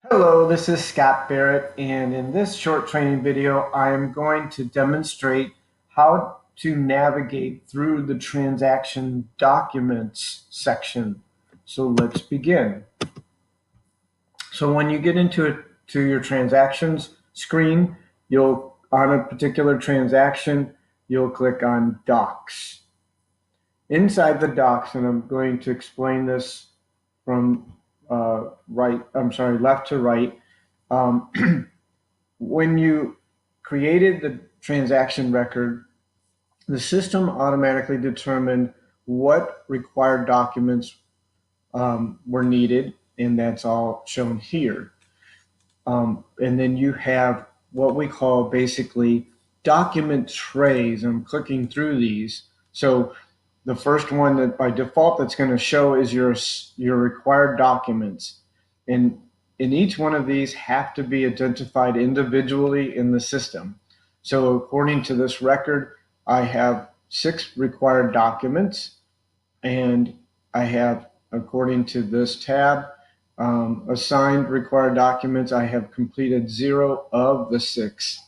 Hello, this is Scott Barrett, and in this short training video, I am going to demonstrate how to navigate through the transaction documents section. So let's begin. So when you get to your transactions screen, you'll on a particular transaction, you'll click on Docs. Inside the Docs, and I'm going to explain this from left to right. When you created the transaction record, the system automatically determined what required documents were needed, and that's all shown here. And then you have what we call basically document trays. I'm clicking through these. So the first one that by default that's going to show is your required documents. And each one of these have to be identified individually in the system. So according to this record, I have 6 required documents, and I have, according to this tab, assigned required documents, I have completed 0 of the 6.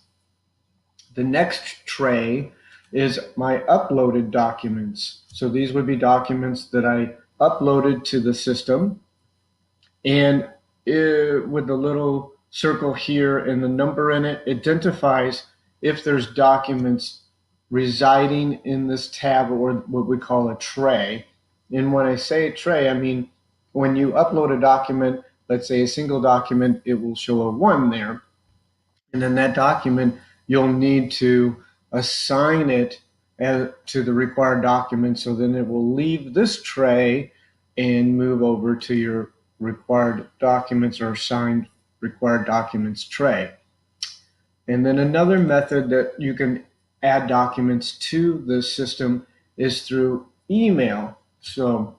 The next tray is my uploaded documents. So these would be documents that I uploaded to the system, and with the little circle here and the number in it, identifies if there's documents residing in this tab, or what we call a tray. And when I say tray, I mean when you upload a document, let's say a single document, it will show a 1 there. And then that document, you'll need to assign it to the required document. So then it will leave this tray and move over to your required documents or assigned required documents tray. And then another method that you can add documents to the system is through email. So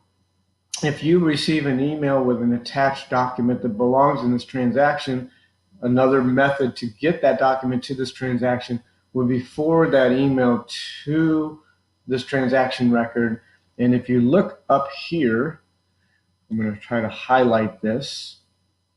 if you receive an email with an attached document that belongs in this transaction, another method to get that document to this transaction would be forward that email to this transaction record. And if you look up here, I'm going to try to highlight this.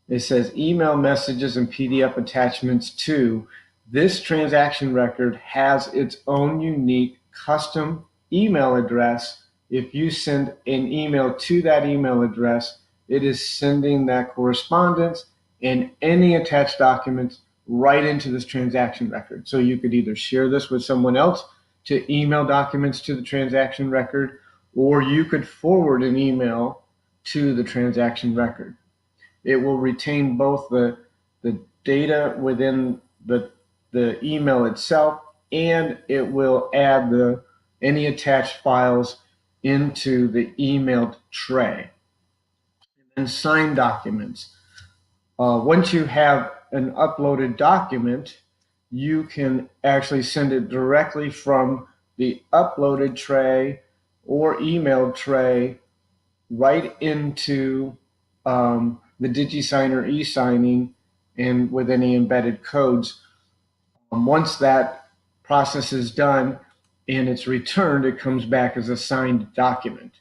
It says email messages and PDF attachments to this transaction record has its own unique custom email address. If you send an email to that email address, it is sending that correspondence and any attached documents right into this transaction record. So you could either share this with someone else to email documents to the transaction record, or you could forward an email to the transaction record. It will retain both the data within the email itself, and it will add any attached files into the emailed tray. And sign documents. Once you have an uploaded document, you can actually send it directly from the uploaded tray or emailed tray right into the DigiSign or e-signing, and with any embedded codes. Once that process is done and it's returned, it comes back as a signed document.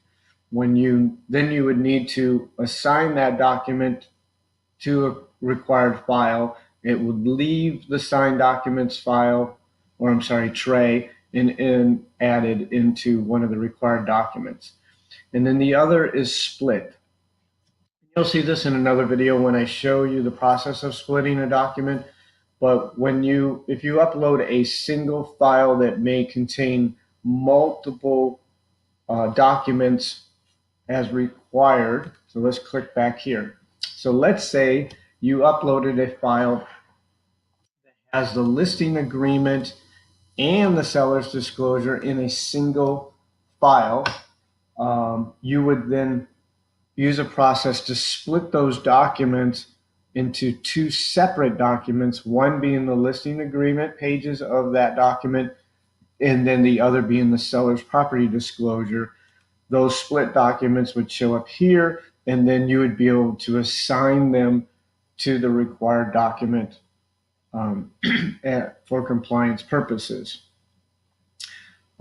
Then you would need to assign that document to a required file. It would leave the signed documents file, or I'm sorry, tray, and added into one of the required documents. And then the other is split. You'll see this in another video when I show you the process of splitting a document. But if you upload a single file that may contain multiple documents as required, so let's click back here. So let's say you uploaded a file that has the listing agreement and the seller's disclosure in a single file. You would then use a process to split those documents into 2 separate documents, one being the listing agreement pages of that document, and then the other being the seller's property disclosure. Those split documents would show up here, and then you would be able to assign them to the required document for compliance purposes.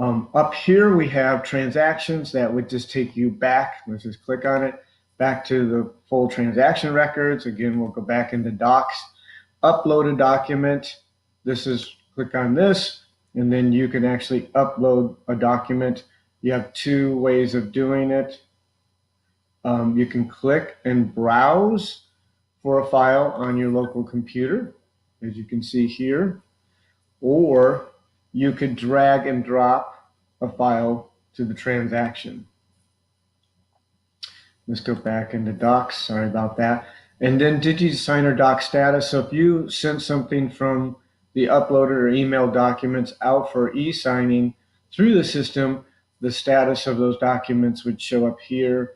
Up here we have transactions that would just take you back. Let's just click on it, back to the full transaction records. Again, we'll go back into Docs, upload a document. Click on this, and then you can actually upload a document. You have two ways of doing it. You can click and browse for a file on your local computer, as you can see here, or you could drag and drop a file to the transaction. Let's go back into Docs. Sorry about that. And then DigiSign or Doc status. So if you sent something from the uploaded or emailed documents out for e-signing through the system, the status of those documents would show up here,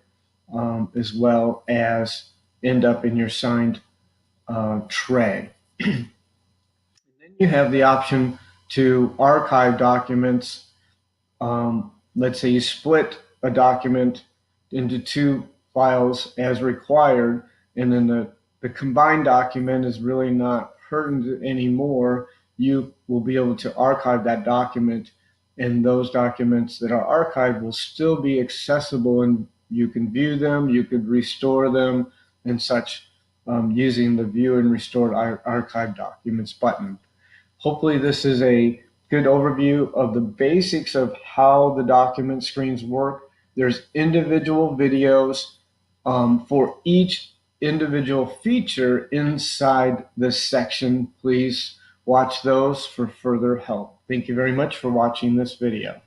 as well as end up in your signed tray. And then you have the option to archive documents. Let's say you split a document into two files as required, and then the combined document is really not pertinent anymore. You will be able to archive that document, and those documents that are archived will still be accessible, and you can view them, you could restore them and such, using the View and Restore Archive Documents button. Hopefully this is a good overview of the basics of how the document screens work. There's individual videos for each individual feature inside this section. Please watch those for further help. Thank you very much for watching this video.